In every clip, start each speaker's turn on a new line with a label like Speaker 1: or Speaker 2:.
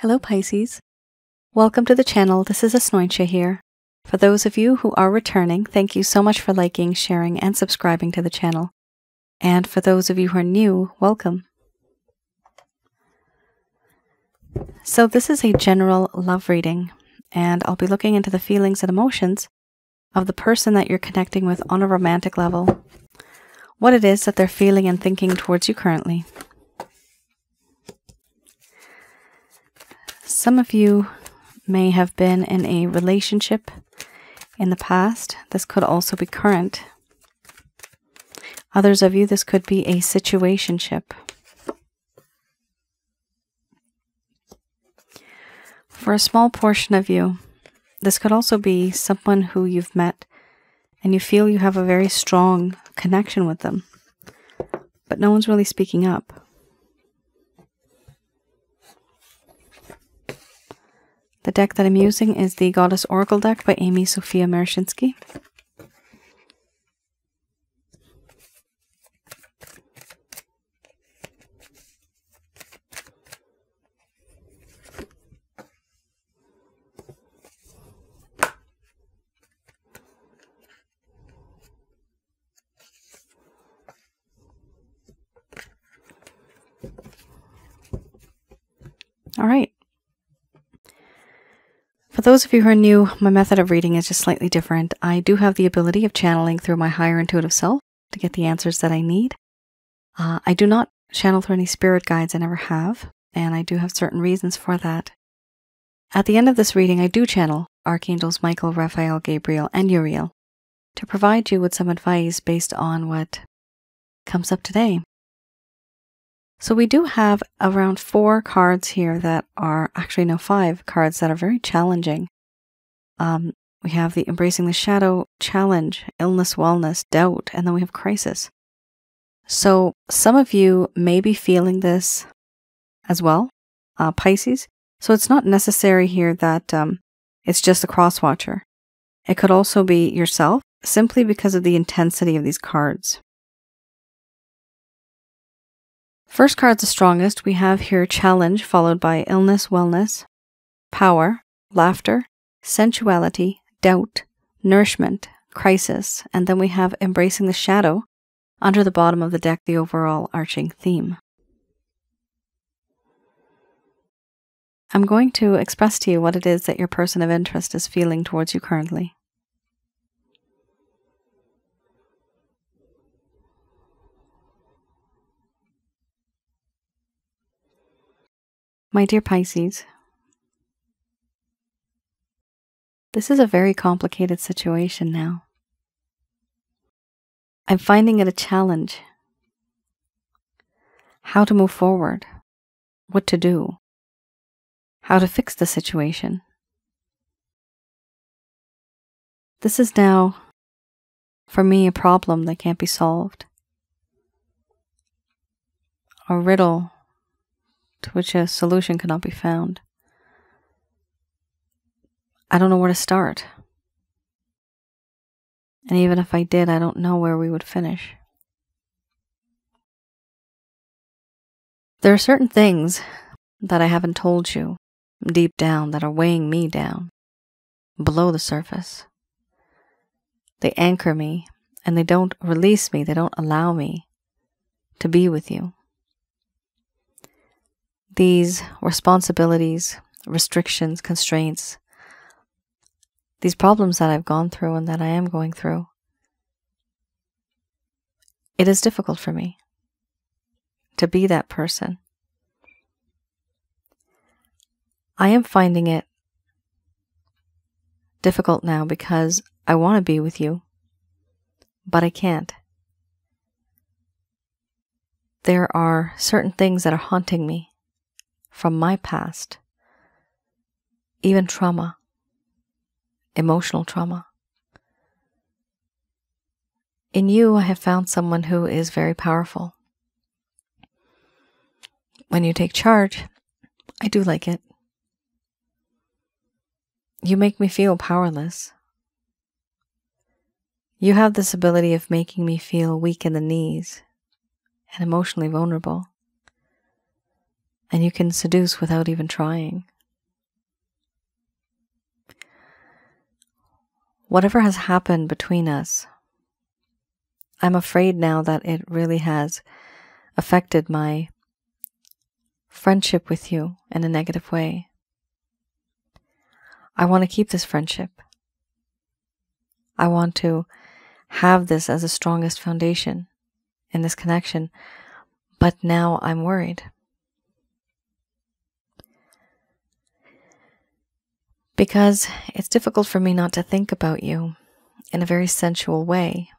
Speaker 1: Hello Pisces. Welcome to the channel. This is Asnointia here. For those of you who are returning, thank you so much for liking, sharing, and subscribing to the channel. And for those of you who are new, welcome. So this is a general love reading, and I'll be looking into the feelings and emotions of the person that you're connecting with on a romantic level. What it is that they're feeling and thinking towards you currently. Some of you may have been in a relationship in the past. This could also be current. Others of you, this could be a situationship. For a small portion of you, this could also be someone who you've met and you feel you have a very strong connection with them, but no one's really speaking up. The deck that I'm using is the Goddess Oracle deck by Amy Sophia Marashinsky. All right. For those of you who are new, my method of reading is just slightly different. I do have the ability of channeling through my higher intuitive self to get the answers that I need. I do not channel through any spirit guides, I never have, and I do have certain reasons for that. At the end of this reading, I do channel Archangels Michael, Raphael, Gabriel, and Uriel to provide you with some advice based on what comes up today. So we do have around 4 cards here that are, actually no, 5 cards that are very challenging. We have the Embracing the Shadow, Challenge, Illness, Wellness, Doubt, and then we have Crisis. So some of you may be feeling this as well, Pisces. So it's not necessary here that it's just a cross-watcher. It could also be yourself, simply because of the intensity of these cards. First card's the strongest. We have here Challenge, followed by Illness, Wellness, Power, Laughter, Sensuality, Doubt, Nourishment, Crisis, and then we have Embracing the Shadow under the bottom of the deck, the overall arching theme. I'm going to express to you what it is that your person of interest is feeling towards you currently. My dear Pisces, this is a very complicated situation now. I'm finding it a challenge. How to move forward, what to do, how to fix the situation. This is now, for me, a problem that can't be solved. A riddle to which a solution cannot be found. I don't know where to start. And even if I did, I don't know where we would finish. There are certain things that I haven't told you deep down that are weighing me down, below the surface. They anchor me and they don't release me. They don't allow me to be with you. These responsibilities, restrictions, constraints, these problems that I've gone through and that I am going through, it is difficult for me to be that person. I am finding it difficult now because I want to be with you, but I can't. There are certain things that are haunting me from my past, even trauma, emotional trauma. In you, I have found someone who is very powerful. When you take charge, I do like it. You make me feel powerless. You have this ability of making me feel weak in the knees and emotionally vulnerable. And you can seduce without even trying. Whatever has happened between us, I'm afraid now that it really has affected my friendship with you in a negative way. I want to keep this friendship. I want to have this as the strongest foundation in this connection, but now I'm worried. Because it's difficult for me not to think about you in a very sensual way.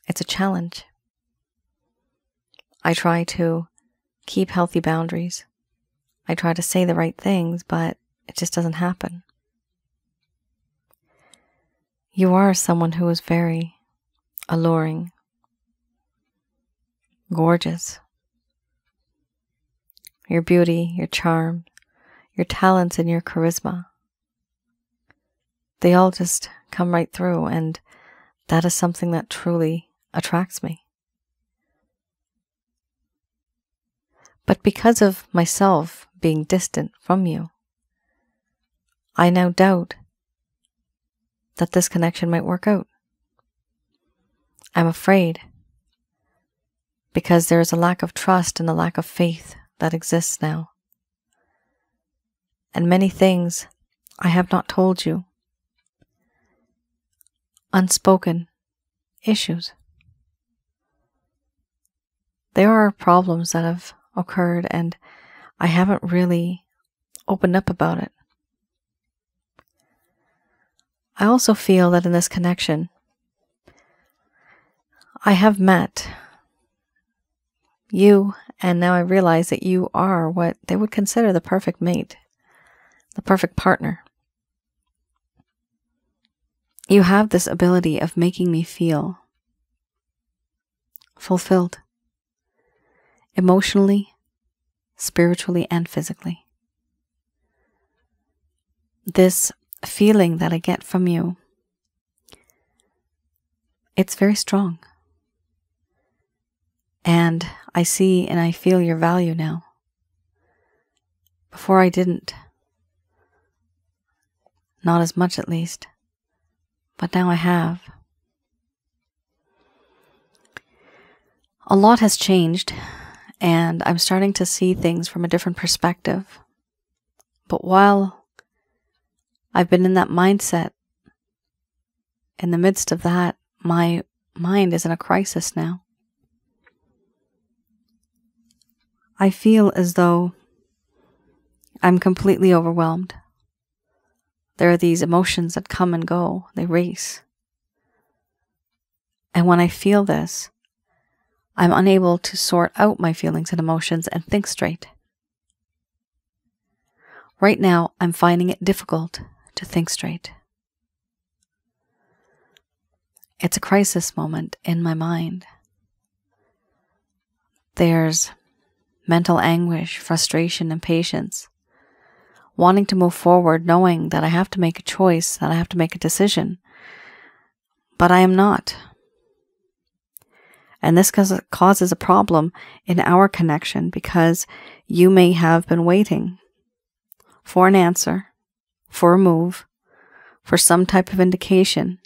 Speaker 1: It's a challenge. I try to keep healthy boundaries. I try to say the right things, but it just doesn't happen. You are someone who is very alluring, gorgeous. Your beauty, your charm, your talents, and your charisma, they all just come right through, and that is something that truly attracts me. But because of myself being distant from you, I now doubt that this connection might work out. I'm afraid because there is a lack of trust and a lack of faith that exists now. And many things I have not told you. Unspoken issues. There are problems that have occurred and I haven't really opened up about it. I also feel that in this connection, I have met you, and now I realize that you are what they would consider the perfect mate, the perfect partner. You have this ability of making me feel fulfilled, emotionally, spiritually, and physically. This feeling that I get from you, it's very strong. And I see and I feel your value now. Before I didn't. Not as much at least. But now I have. A lot has changed, and I'm starting to see things from a different perspective. But while I've been in that mindset, in the midst of that, my mind is in a crisis now. I feel as though I'm completely overwhelmed. There are these emotions that come and go, they race. And when I feel this, I'm unable to sort out my feelings and emotions and think straight. Right now, I'm finding it difficult to think straight. It's a crisis moment in my mind. There's mental anguish, frustration, impatience. Wanting to move forward, knowing that I have to make a choice, that I have to make a decision. But I am not. And this causes a problem in our connection because you may have been waiting for an answer, for a move, for some type of indication,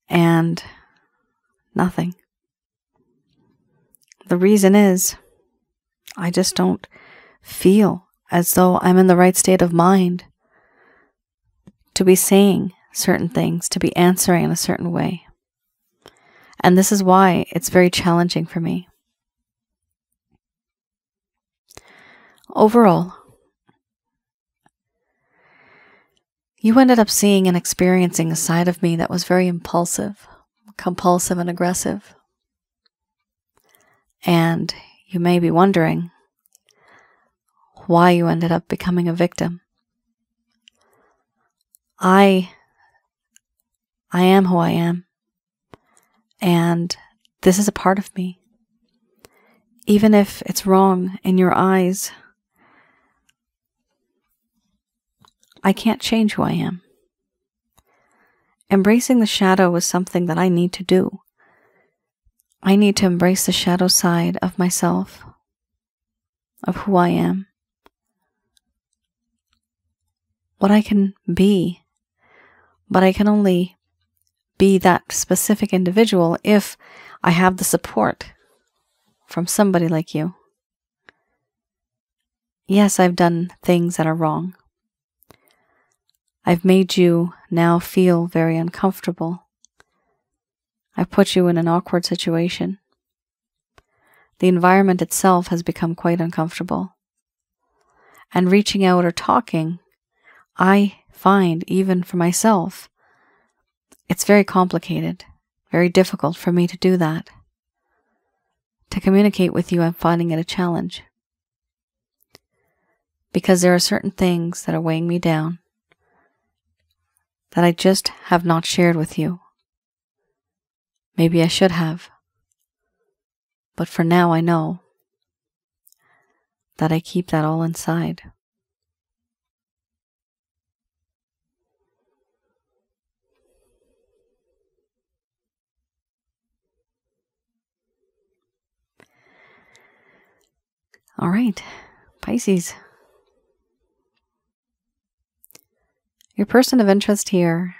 Speaker 1: and nothing. The reason is I just don't feel as though I'm in the right state of mind to be saying certain things, to be answering in a certain way. And this is why it's very challenging for me. Overall, you ended up seeing and experiencing a side of me that was very impulsive, compulsive, and aggressive. And you may be wondering why you ended up becoming a victim. I am who I am. And this is a part of me. Even if it's wrong in your eyes, I can't change who I am. Embracing the shadow is something that I need to do. I need to embrace the shadow side of myself. of who I am, what I can be, but I can only be that specific individual if I have the support from somebody like you. Yes, I've done things that are wrong. I've made you now feel very uncomfortable. I've put you in an awkward situation. The environment itself has become quite uncomfortable. And reaching out or talking, I find, even for myself, it's very complicated, very difficult for me to do that. To communicate with you, I'm finding it a challenge. Because there are certain things that are weighing me down that I just have not shared with you. Maybe I should have. But for now, I know that I keep that all inside. All right, Pisces. Your person of interest here,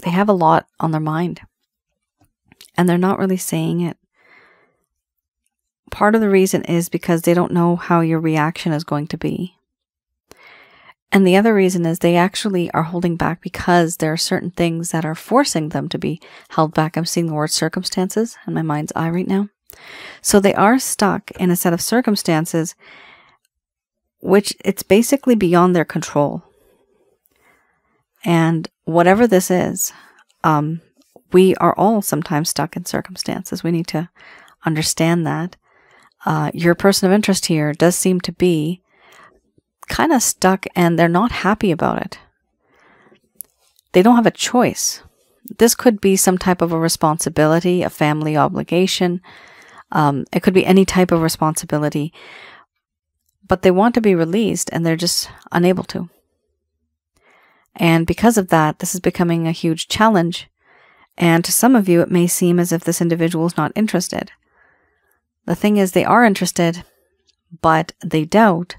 Speaker 1: they have a lot on their mind, and they're not really saying it. Part of the reason is because they don't know how your reaction is going to be. And the other reason is they actually are holding back because there are certain things that are forcing them to be held back. I'm seeing the word circumstances in my mind's eye right now. So they are stuck in a set of circumstances which it's basically beyond their control. And whatever this is, we are all sometimes stuck in circumstances. We need to understand that. Your person of interest here does seem to be kind of stuck, and they're not happy about it. They don't have a choice. This could be some type of a responsibility, a family obligation. It could be any type of responsibility. But they want to be released, and they're just unable to. And because of that, this is becoming a huge challenge. And to some of you, it may seem as if this individual is not interested. The thing is, they are interested, but they doubt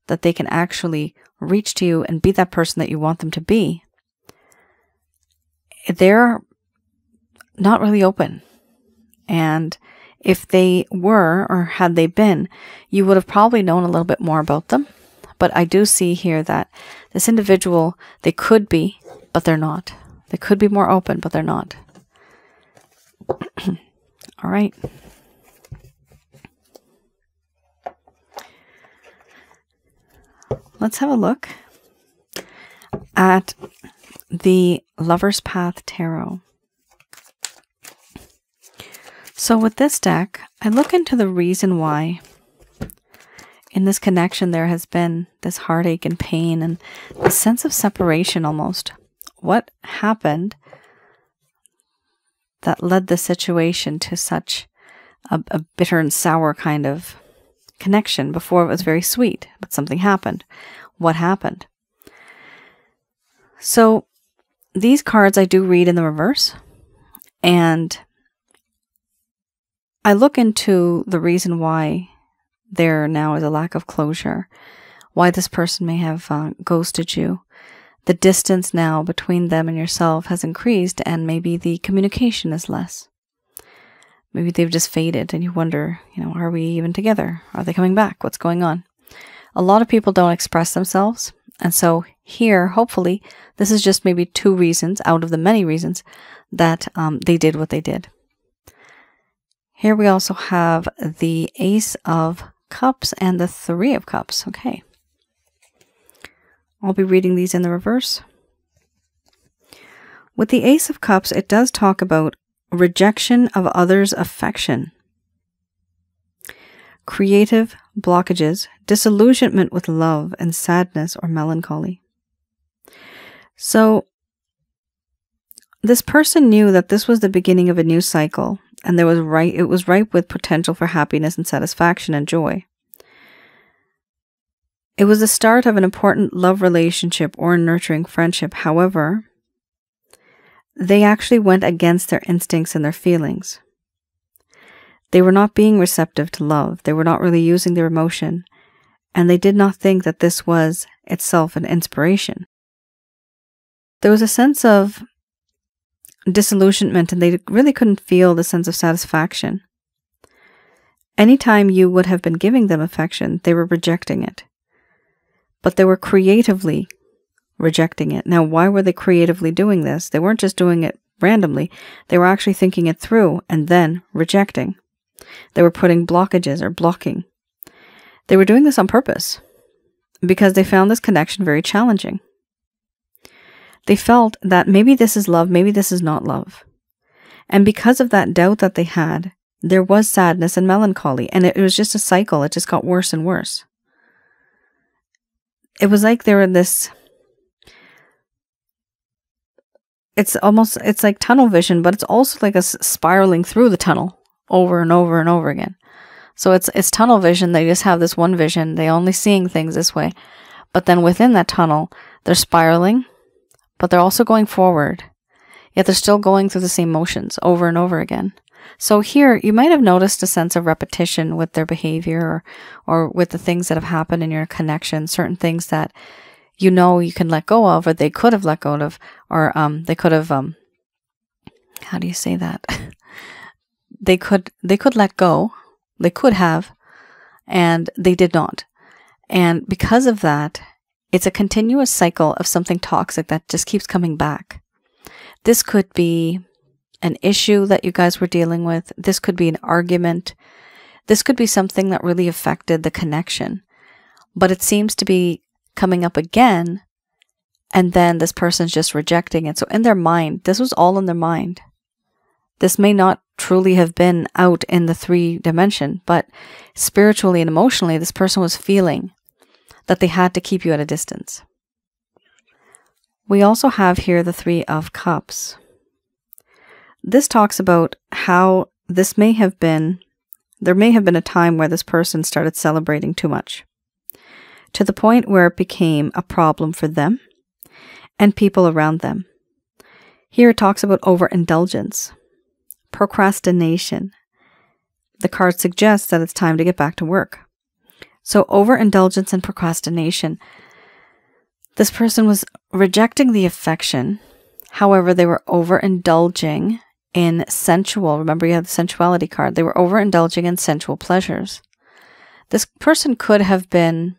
Speaker 1: that they can actually reach to you and be that person that you want them to be. They're not really open. And if they were, or had they been, you would have probably known a little bit more about them. But I do see here that this individual, they could be, but they're not. They could be more open, but they're not. All right. Let's have a look at the Lover's Path Tarot. So with this deck, I look into the reason why in this connection there has been this heartache and pain and a sense of separation almost. What happened that led the situation to such a bitter and sour kind of connection? Before it was very sweet, but something happened. What happened? So these cards I do read in the reverse, and I look into the reason why there now is a lack of closure, why this person may have ghosted you. The distance now between them and yourself has increased, and maybe the communication is less. Maybe they've just faded and you wonder, are we even together? Are they coming back? What's going on? A lot of people don't express themselves. And so here, hopefully, this is just maybe 2 reasons out of the many reasons that they did what they did. Here we also have the Ace of Cups and the 3 of Cups. Okay. I'll be reading these in the reverse. With the Ace of Cups, it does talk about rejection of others' affection, creative blockages, disillusionment with love, and sadness or melancholy. So this person knew that this was the beginning of a new cycle, and it was ripe with potential for happiness and satisfaction and joy. It was the start of an important love relationship or a nurturing friendship. However, they actually went against their instincts and their feelings. They were not being receptive to love. They were not really using their emotion. And they did not think that this was itself an inspiration. There was a sense of disillusionment, and they really couldn't feel the sense of satisfaction. Anytime you would have been giving them affection, they were rejecting it. But they were creatively rejecting it. Now, why were they creatively doing this? They weren't just doing it randomly. They were actually thinking it through and then rejecting. They were putting blockages or blocking. They were doing this on purpose because they found this connection very challenging. They felt that maybe this is love, maybe this is not love. And because of that doubt that they had, there was sadness and melancholy, and it was just a cycle. It just got worse and worse. It was like they were in this, it's like tunnel vision, but it's also like a spiraling through the tunnel over and over and over again. So it's tunnel vision. They just have this one vision. They're only seeing things this way. But then within that tunnel, they're spiraling, but they're also going forward. Yet they're still going through the same motions over and over again. So here, you might have noticed a sense of repetition with their behavior or with the things that have happened in your connection, certain things that you know you can let go of, or they could have let go of, or they could have, how do you say that? They could let go. They could have, and they did not. And because of that, it's a continuous cycle of something toxic that just keeps coming back. This could be an issue that you guys were dealing with. This could be an argument. This could be something that really affected the connection. But it seems to be coming up again, and then this person's just rejecting it. So in their mind, this was all in their mind. This may not truly have been out in the 3D, but spiritually and emotionally, this person was feeling that they had to keep you at a distance. We also have here the 3 of Cups. This talks about how there may have been a time where this person started celebrating too much, to the point where it became a problem for them and people around them. Here it talks about overindulgence, procrastination. The card suggests that it's time to get back to work. So overindulgence and procrastination. This person was rejecting the affection. However, they were overindulging in sensual. Remember, you have the sensuality card. They were overindulging in sensual pleasures. This person could have been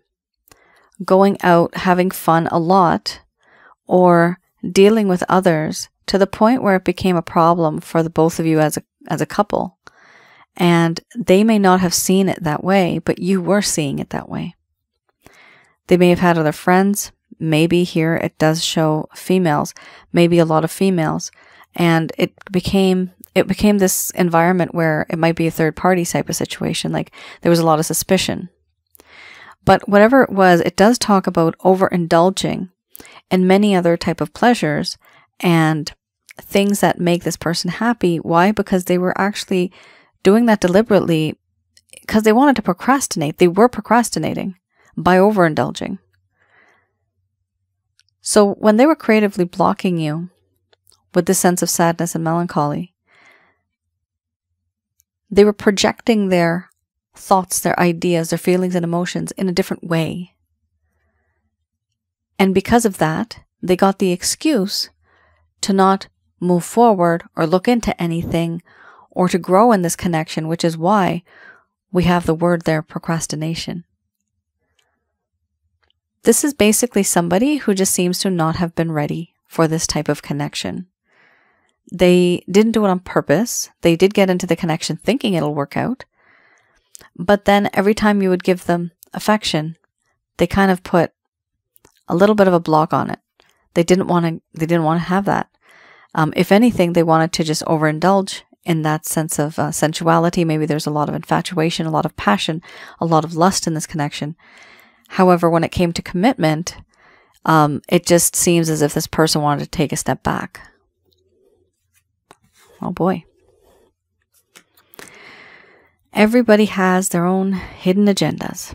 Speaker 1: going out, having fun a lot, or dealing with others to the point where it became a problem for the both of you as a couple. And they may not have seen it that way, but you were seeing it that way. They may have had other friends. Maybe here it does show females, maybe a lot of females. And it became this environment where it might be a third party type of situation. Like there was a lot of suspicion. But whatever it was, it does talk about overindulging in many other type of pleasures and things that make this person happy. Why? Because they were actually doing that deliberately because they wanted to procrastinate. They were procrastinating by overindulging. So when they were creatively blocking you with this sense of sadness and melancholy, they were projecting their thoughts, their ideas, their feelings and emotions in a different way. And because of that, they got the excuse to not move forward or look into anything or to grow in this connection, which is why we have the word there, procrastination. This is basically somebody who just seems to not have been ready for this type of connection. They didn't do it on purpose. They did get into the connection thinking it'll work out. But then every time you would give them affection, they kind of put a little bit of a block on it. They didn't want to have that. If anything, they wanted to just overindulge in that sense of sensuality. Maybe there's a lot of infatuation, a lot of passion, a lot of lust in this connection. However, when it came to commitment, it just seems as if this person wanted to take a step back. Oh boy. Everybody has their own hidden agendas.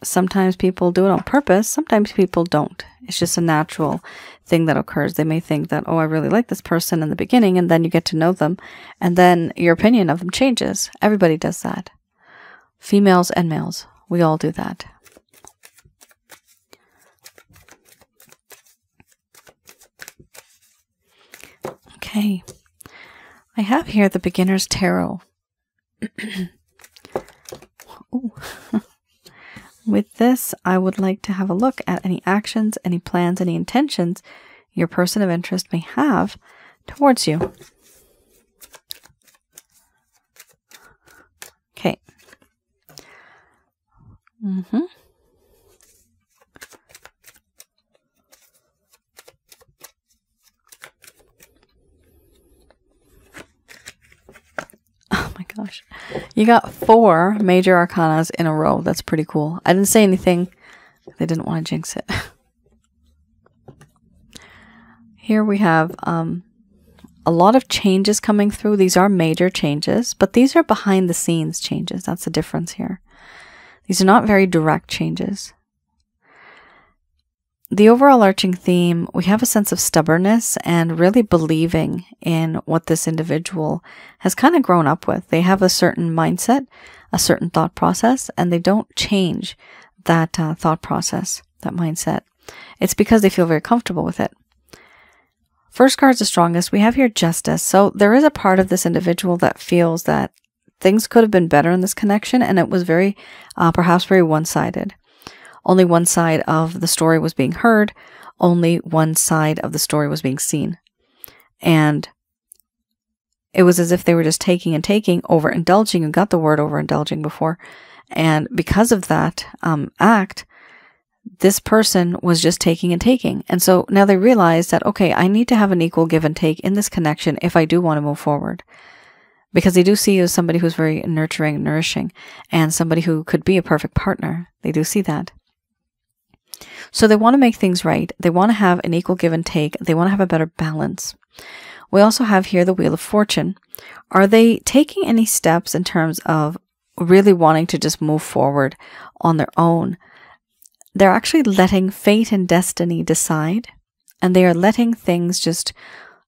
Speaker 1: Sometimes people do it on purpose. Sometimes people don't. It's just a natural thing that occurs. They may think that, oh, I really like this person in the beginning, and then you get to know them, and then your opinion of them changes. Everybody does that. Females and males, we all do that. Okay. I have here the Beginner's Tarot. Ooh. With this, I would like to have a look at any actions, any plans, any intentions your person of interest may have towards you. Okay. Oh my gosh. You got 4 major arcanas in a row. That's pretty cool. I didn't say anything. They didn't want to jinx it. Here we have a lot of changes coming through. These are major changes, but these are behind the scenes changes. That's the difference here. These are not very direct changes. The overall arching theme, we have a sense of stubbornness and really believing in what this individual has kind of grown up with. They have a certain mindset, a certain thought process, and they don't change that thought process, that mindset. It's because they feel very comfortable with it. First card's the strongest. We have here justice. So there is a part of this individual that feels that things could have been better in this connection, and it was very, perhaps very one-sided. Only one side of the story was being heard. Only one side of the story was being seen. And it was as if they were just taking and taking, overindulging. You got the word overindulging before. And because of that act, this person was just taking and taking. And so now they realize that, okay, I need to have an equal give and take in this connection if I do want to move forward. Because they do see you as somebody who's very nurturing and nourishing, and somebody who could be a perfect partner. They do see that. So they want to make things right. They want to have an equal give and take. They want to have a better balance. We also have here the Wheel of Fortune. Are they taking any steps in terms of really wanting to just move forward on their own? They're actually letting fate and destiny decide, and they are letting things just,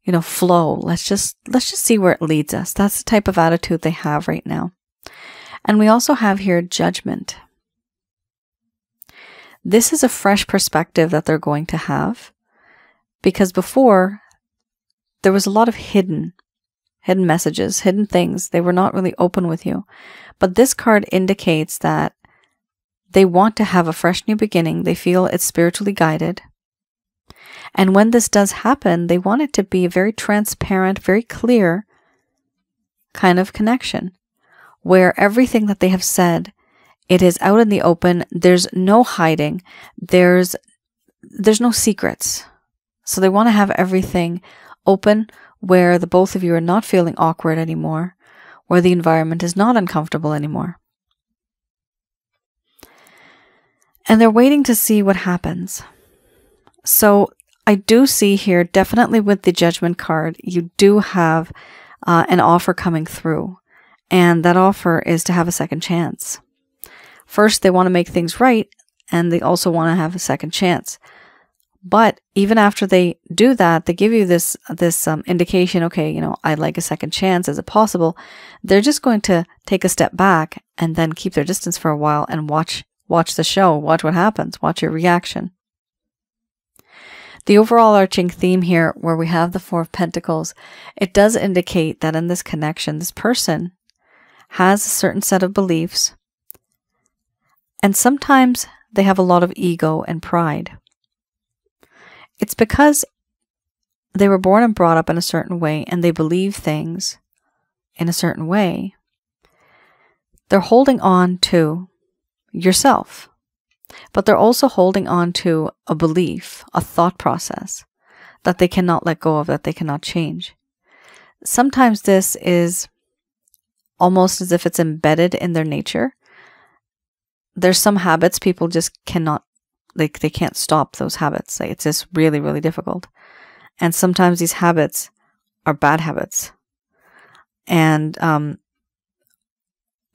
Speaker 1: you know, flow. Let's just see where it leads us. That's the type of attitude they have right now. And we also have here Judgment. This is a fresh perspective that they're going to have, because before there was a lot of hidden messages, hidden things. They were not really open with you. But this card indicates that they want to have a fresh new beginning. They feel it's spiritually guided. And when this does happen, they want it to be a very transparent, very clear kind of connection, where everything that they have said, it is out in the open. There's no hiding. There's no secrets. So they want to have everything open, where the both of you are not feeling awkward anymore, where the environment is not uncomfortable anymore. And they're waiting to see what happens. So I do see here, definitely with the Judgment card, you do have an offer coming through. And that offer is to have a second chance. First, they want to make things right, and they also want to have a second chance. But even after they do that, they give you this indication, okay, you know, I'd like a second chance. Is it possible? They're just going to take a step back and then keep their distance for a while and watch the show, watch what happens, watch your reaction. The overall arching theme here, where we have the Four of Pentacles, it does indicate that in this connection, this person has a certain set of beliefs, and sometimes they have a lot of ego and pride. It's because they were born and brought up in a certain way, and they believe things in a certain way. They're holding on to yourself, but they're also holding on to a belief, a thought process that they cannot let go of, that they cannot change. Sometimes this is almost as if it's embedded in their nature. There's some habits people just cannot, they can't stop those habits. Like, it's just really, really difficult. And sometimes these habits are bad habits. And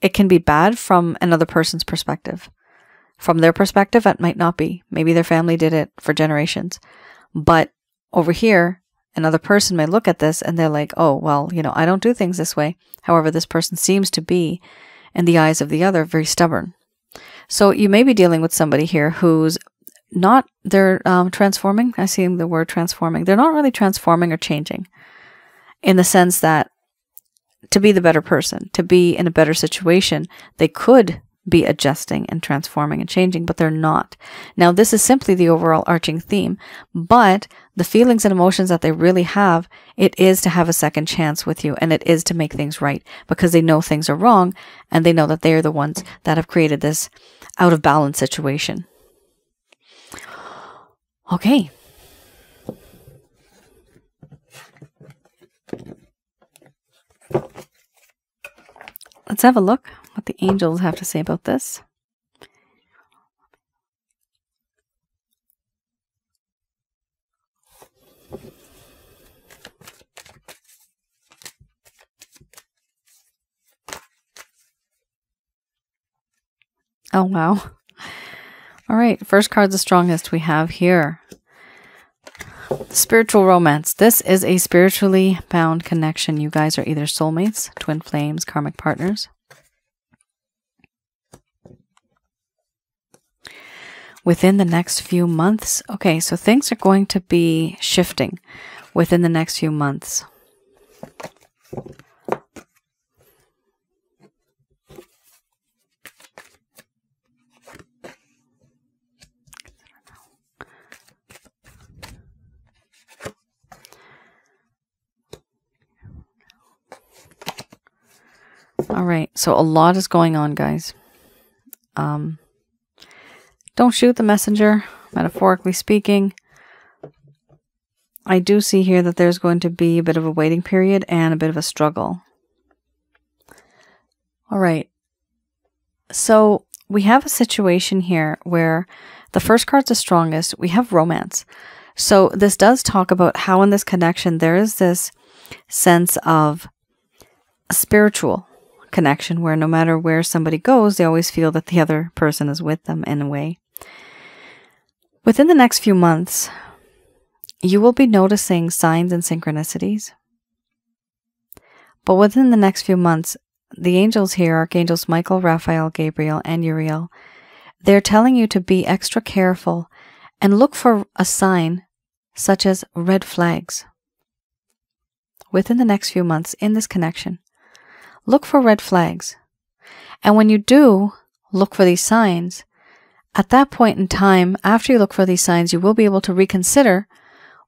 Speaker 1: it can be bad from another person's perspective. From their perspective, it might not be. Maybe their family did it for generations. But over here, another person may look at this and they're like, oh, well, you know, I don't do things this way. However, this person seems to be, in the eyes of the other, very stubborn. So you may be dealing with somebody here who's not, they're transforming. I see the word transforming. They're not really transforming or changing in the sense that to be the better person, to be in a better situation, they could be adjusting and transforming and changing, but they're not. Now, this is simply the overall arching theme, but the feelings and emotions that they really have, it is to have a second chance with you, and it is to make things right, because they know things are wrong, and they know that they are the ones that have created this out of balance situation. Okay. Let's have a look what the angels have to say about this. Oh, wow. All right, first card's the strongest we have here. Spiritual romance. This is a spiritually bound connection. You guys are either soulmates, twin flames, karmic partners. Within the next few months. Okay, so things are going to be shifting within the next few months. All right, so a lot is going on, guys. Don't shoot the messenger, metaphorically speaking. I do see here that there's going to be a bit of a waiting period and a bit of a struggle. All right, so we have a situation here where the first card's the strongest. We have romance. So this does talk about how in this connection there is this sense of a spiritual connection where no matter where somebody goes, they always feel that the other person is with them in a way. Within the next few months, you will be noticing signs and synchronicities. But within the next few months, the angels here, Archangels Michael, Raphael, Gabriel, and Uriel, they're telling you to be extra careful and look for a sign such as red flags. Within the next few months in this connection, look for red flags. And when you do look for these signs, at that point in time, after you look for these signs, you will be able to reconsider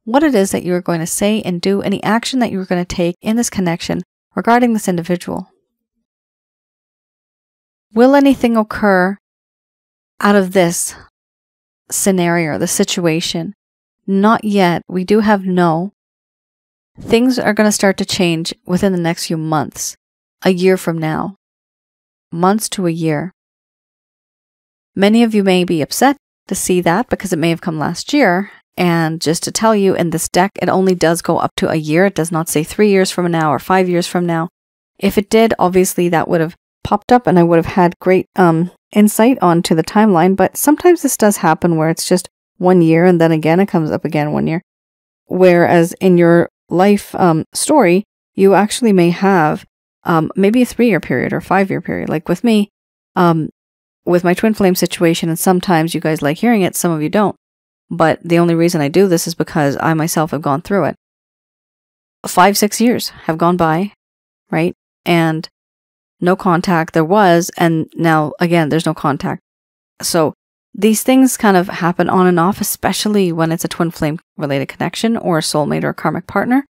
Speaker 1: what it is that you're going to say and do, any action that you're going to take in this connection regarding this individual. Will anything occur out of this scenario, the situation? Not yet. We do have no. Things are going to start to change within the next few months, a year from now, months to a year. Many of you may be upset to see that because it may have come last year. And just to tell you, in this deck, it only does go up to a year. It does not say 3 years from now or 5 years from now. If it did, obviously that would have popped up and I would have had great insight onto the timeline. But sometimes this does happen where it's just 1 year and then again it comes up again 1 year. Whereas in your life story, you actually may have maybe a 3-year period or 5-year period. Like with me, with my twin flame situation, and sometimes you guys like hearing it, some of you don't. But the only reason I do this is because I myself have gone through it. 5-6 years have gone by, right? And no contact there was, and now again, there's no contact. So these things kind of happen on and off, especially when it's a twin flame related connection or a soulmate or a karmic partner.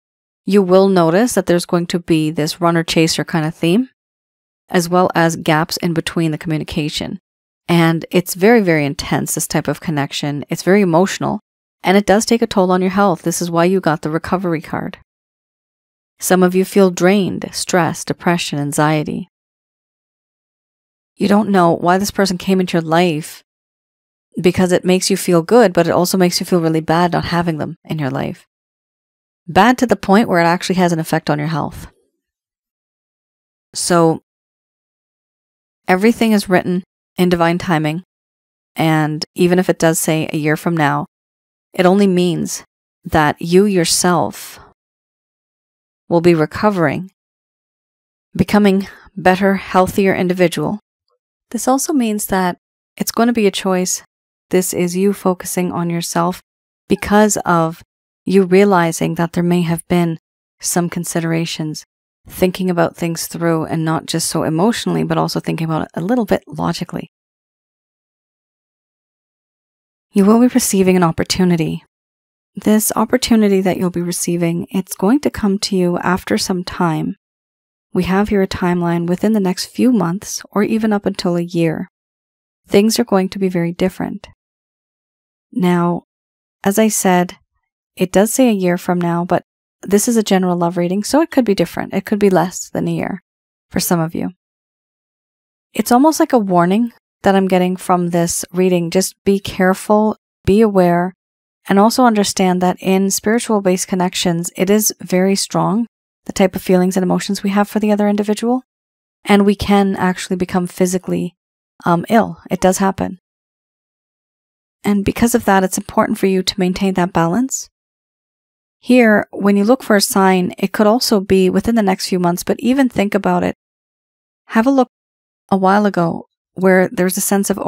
Speaker 1: You will notice that there's going to be this runner chaser kind of theme, as well as gaps in between the communication. And it's very, very intense, this type of connection. It's very emotional, and it does take a toll on your health. This is why you got the recovery card. Some of you feel drained, stress, depression, anxiety. You don't know why this person came into your life because it makes you feel good, but it also makes you feel really bad not having them in your life. Bad to the point where it actually has an effect on your health. So everything is written in divine timing. And even if it does say a year from now, it only means that you yourself will be recovering, becoming better, healthier individual. This also means that it's going to be a choice. This is you focusing on yourself because of you realizing that there may have been some considerations, thinking about things through and not just so emotionally, but also thinking about it a little bit logically. You will be receiving an opportunity. This opportunity that you'll be receiving, it's going to come to you after some time. We have here a timeline within the next few months or even up until a year. Things are going to be very different. Now, as I said, it does say a year from now, but this is a general love reading, so it could be different. It could be less than a year for some of you. It's almost like a warning that I'm getting from this reading. Just be careful, be aware, and also understand that in spiritual-based connections, it is very strong, the type of feelings and emotions we have for the other individual, and we can actually become physically ill. It does happen. And because of that, it's important for you to maintain that balance. Here, when you look for a sign, it could also be within the next few months, but even think about it. Have a look a while ago where there's a sense of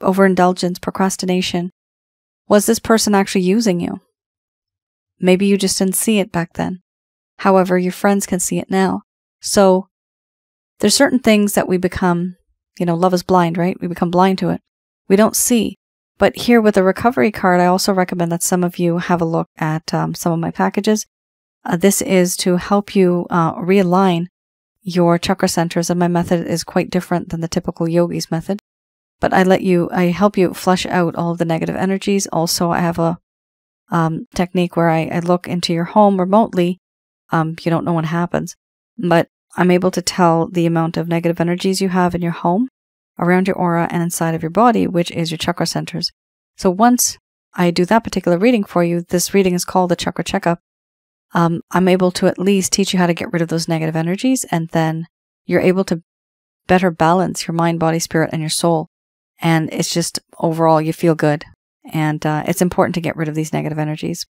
Speaker 1: overindulgence, procrastination. Was this person actually using you? Maybe you just didn't see it back then. However, your friends can see it now. So there's certain things that we become, love is blind, right? We become blind to it. We don't see. But here with the recovery card, I also recommend that some of you have a look at some of my packages. This is to help you realign your chakra centers, and my method is quite different than the typical yogi's method. But I help you flush out all of the negative energies. Also, I have a technique where I look into your home remotely. You don't know what happens, but I'm able to tell the amount of negative energies you have in your home, around your aura, and inside of your body, which is your chakra centers. So once I do that particular reading for you, this reading is called the Chakra Checkup. I'm able to at least teach you how to get rid of those negative energies, and then you're able to better balance your mind, body, spirit, and your soul. And it's just overall, you feel good. And it's important to get rid of these negative energies.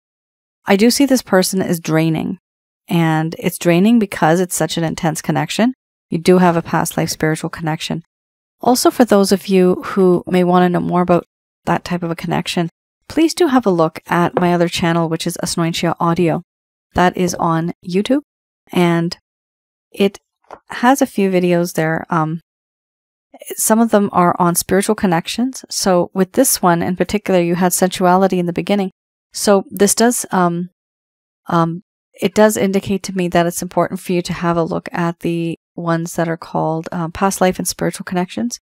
Speaker 1: I do see this person is draining, and it's draining because it's such an intense connection. You do have a past life spiritual connection. Also, for those of you who may want to know more about that type of a connection, please do have a look at my other channel, which is Asnointia Audio. That is on YouTube, and it has a few videos there. Some of them are on spiritual connections. So with this one in particular, you had sensuality in the beginning. So this does, it does indicate to me that it's important for you to have a look at the ones that are called past life and spiritual connections.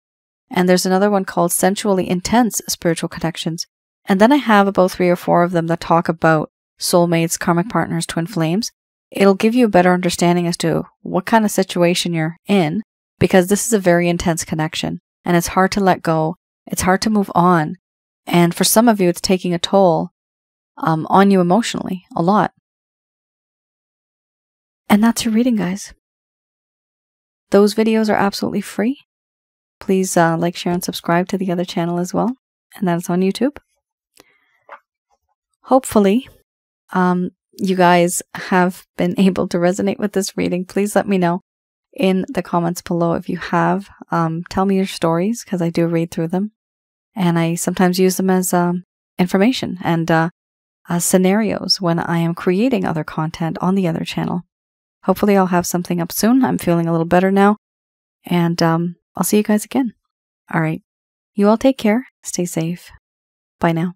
Speaker 1: And there's another one called sensually intense spiritual connections. And then I have about 3 or 4 of them that talk about soulmates, karmic partners, twin flames. It'll give you a better understanding as to what kind of situation you're in, because this is a very intense connection and it's hard to let go. It's hard to move on. And for some of you, it's taking a toll on you emotionally a lot. And that's your reading, guys. Those videos are absolutely free. Please like, share, and subscribe to the other channel as well. And that's on YouTube. Hopefully, you guys have been able to resonate with this reading. Please let me know in the comments below if you have. Tell me your stories, because I do read through them. And I sometimes use them as information and scenarios when I am creating other content on the other channel. Hopefully I'll have something up soon. I'm feeling a little better now. And I'll see you guys again. All right. You all take care. Stay safe. Bye now.